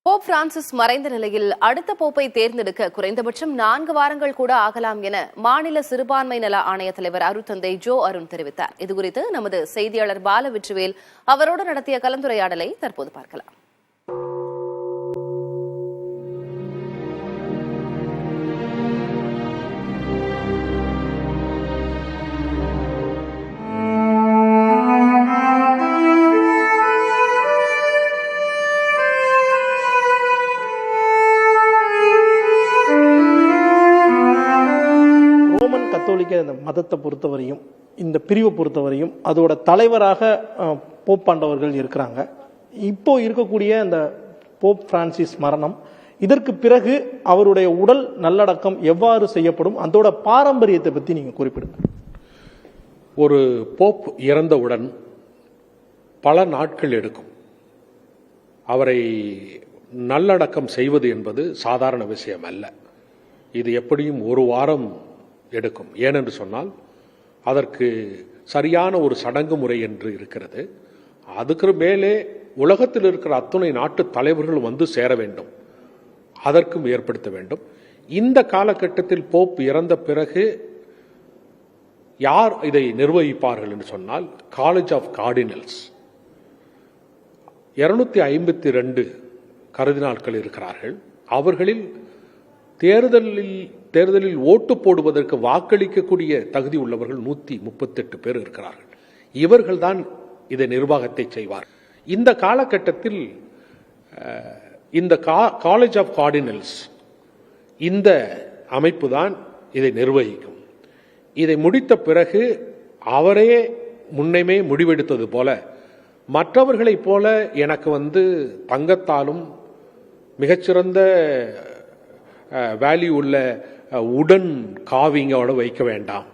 Pope Francis மறைந்த நிலையில் அடுத்த போப்பை தேர்ந்தெடுக்க குறைந்தபட்சம் 4 வாரங்கள் கூட ஆகலாம் என மாநில சிறுபான்மை நல ஆணைய தலைவர் அருட்தந்தை ஜோ அருண் தெரிவித்தார். இதுகுறித்து நமது செய்தியாளர் பால வெற்றிவேல் அவரோடு நடத்திய கலந்துரையாடலை தற்போது பார்க்கலாம். கத்தோலிக்க மதத்தை பொறுத்தவரையும் இந்த பிரிவை பொறுத்தவரையும் அதோட தலைவராக போப்பாண்டவர்கள் இருக்கிறாங்க. இப்போ இருக்கக்கூடிய அந்த போப் பிரான்சிஸ் மரணம், இதற்கு பிறகு அவருடைய உடல் நல்லடக்கம் எவ்வாறு செய்யப்படும், அதோட பாரம்பரியத்தை பத்தி நீங்க குறிப்பிடுங்க. ஒரு போப் இறந்தவுடன் பல நாட்கள் எடுக்கும். அவரை நல்லடக்கம் செய்வது என்பது சாதாரண விஷயம் அல்ல. இது எப்படியும் 1 வாரம் எடுக்கும். ஏனென்று சொன்னால் அதற்கு சரியான ஒரு சடங்கு முறை என்று இருக்கிறது. அதுக்கு மேலே உலகத்தில் இருக்கிற அத்துணை நாட்டு தலைவர்கள் வந்து சேர வேண்டும், அதற்கும் ஏற்படுத்த வேண்டும். இந்த காலகட்டத்தில் போப் இறந்த பிறகு யார் இதை நிர்வகிப்பார்கள் என்று சொன்னால் காலேஜ் ஆஃப் கார்டினல்ஸ் 252 கர்தினால்கள் இருக்கிறார்கள். அவர்களில் தேர்தலில் ஓட்டு போடுவதற்கு வாக்களிக்கக்கூடிய தகுதி உள்ளவர்கள் 138 பேர் இருக்கிறார்கள். இவர்கள் தான் இதை நிர்வாகத்தை செய்வார். இந்த காலகட்டத்தில் இந்த காலேஜ் ஆஃப் கார்டினல்ஸ் இந்த அமைப்பு தான் இதை நிர்வகிக்கும். இதை முடித்த பிறகு அவரே முன்னமே முடிவெடுத்தது போல மற்றவர்களைப் போல எனக்கு தங்கத்தாலும் மிகச்சிறந்த வேல்யூ உள்ள உடன் காவிங்கோட வைக்க வேண்டாம்,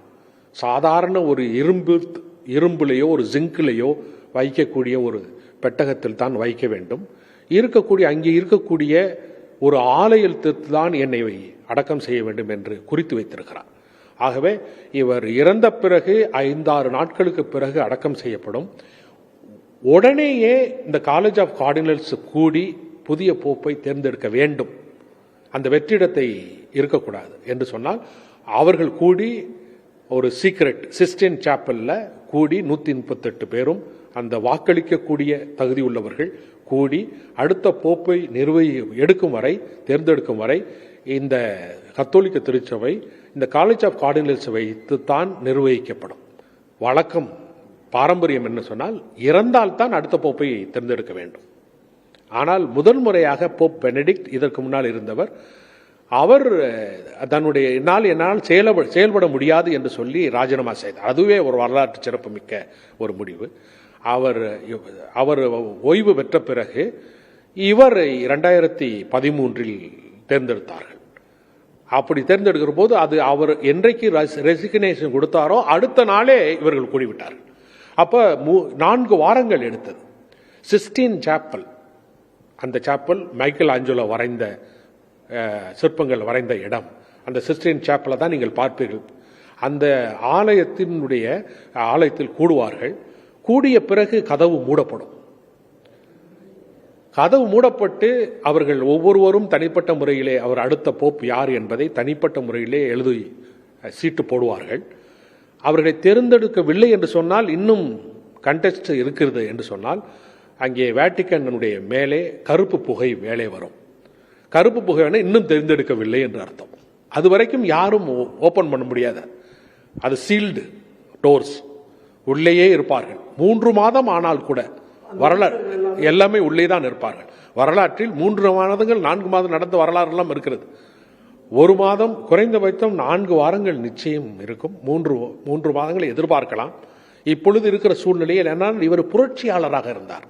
சாதாரண ஒரு இரும்புலையோ ஒரு ஜிங்க்லையோ வைக்கக்கூடிய ஒரு பெட்டகத்தில் தான் வைக்க வேண்டும். அங்கே இருக்கக்கூடிய ஒரு ஆலயத்தில் தான் என்னை அடக்கம் செய்ய வேண்டும் என்று குறித்து வைத்திருக்கிறார். ஆகவே இவர் இறந்த பிறகு 5-6 நாட்களுக்கு பிறகு அடக்கம் செய்யப்படும். உடனேயே இந்த காலேஜ் ஆஃப் கார்டினல்ஸ் கூடி புதிய போப்பை தேர்ந்தெடுக்க வேண்டும். அந்த வெற்றிடத்தை இருக்கக்கூடாது என்று சொன்னால் அவர்கள் கூடி ஒரு சீக்ரெட் சிஸ்டின் சாப்பல்ல கூடி 138 பேரும் அந்த வாக்களிக்கக்கூடிய தகுதி உள்ளவர்கள் கூடி அடுத்த போப்பை தேர்ந்தெடுக்கும் வரை இந்த கத்தோலிக்க திருச்சபை இந்த காலேஜ் ஆஃப் கார்டினல்ஸ் வைத்து தான் நிர்வகிக்கப்படும். வழக்கம் பாரம்பரியம் என்ன சொன்னால் இறந்தால் தான் அடுத்த போப்பை தேர்ந்தெடுக்க வேண்டும். ஆனால் முதல் முறையாக போப் பெனடிக்ட், இதற்கு முன்னால் இருந்தவர், அவர் தன்னுடைய என்னால் செயல்பட முடியாது என்று சொல்லி ராஜினாமா செய்தார். அதுவே ஒரு வரலாற்று சிறப்புமிக்க ஒரு முடிவு. அவர் ஓய்வு பெற்ற பிறகு இவர் 2013 தேர்ந்தெடுத்தார்கள். அப்படி தேர்ந்தெடுக்கிற போது அவர் என்றைக்கு ரெசிக்னேஷன் கொடுத்தாரோ அடுத்த நாளே இவர்கள் கூடிவிட்டார்கள். அப்ப 4 வாரங்கள் எடுத்தது. சிஸ்டின் சாப்பல், அந்த சாப்பல் மைக்கேல் ஆஞ்சலோ வரைந்த சிற்பங்கள் வரைந்த இடம். அந்த சிஸ்டின் சாப்பலை தான் நீங்கள் பார்ப்பீர்கள். அந்த ஆலயத்தில் கூடுவார்கள். கூடிய பிறகு கதவு மூடப்படும். கதவு மூடப்பட்டு அவர்கள் ஒவ்வொருவரும் தனிப்பட்ட முறையிலே அவர் அடுத்த போப் யார் என்பதை தனிப்பட்ட முறையிலே எழுதி சீட்டு போடுவார்கள். அவர்களை தேர்ந்தெடுக்கவில்லை என்று சொன்னால், இன்னும் கண்டெஸ்ட் இருக்கிறது என்று சொன்னால், அங்கே வேட்டிக்கனுடைய மேலே கருப்பு புகை மேலே வரும். கருப்பு புகை இன்னும் தேர்ந்தெடுக்கவில்லை என்று அர்த்தம். அது வரைக்கும் யாரும் ஓபன் பண்ண முடியாது. அது சீல்டு டோர்ஸ், உள்ளேயே இருப்பார்கள். 3 மாதம் ஆனால் கூட வரலாறு எல்லாமே உள்ளே தான் இருப்பார்கள். வரலாற்றில் 3 மாதங்கள் 4 மாதம் நடந்த வரலாறு எல்லாம் இருக்கிறது. 1 மாதம் குறைந்தபட்சம் 4 வாரங்கள் நிச்சயம் இருக்கும். 3 மாதங்களை எதிர்பார்க்கலாம். இப்பொழுது இருக்கிற சூழ்நிலையில் இவர் புரட்சியாளராக இருந்தார்.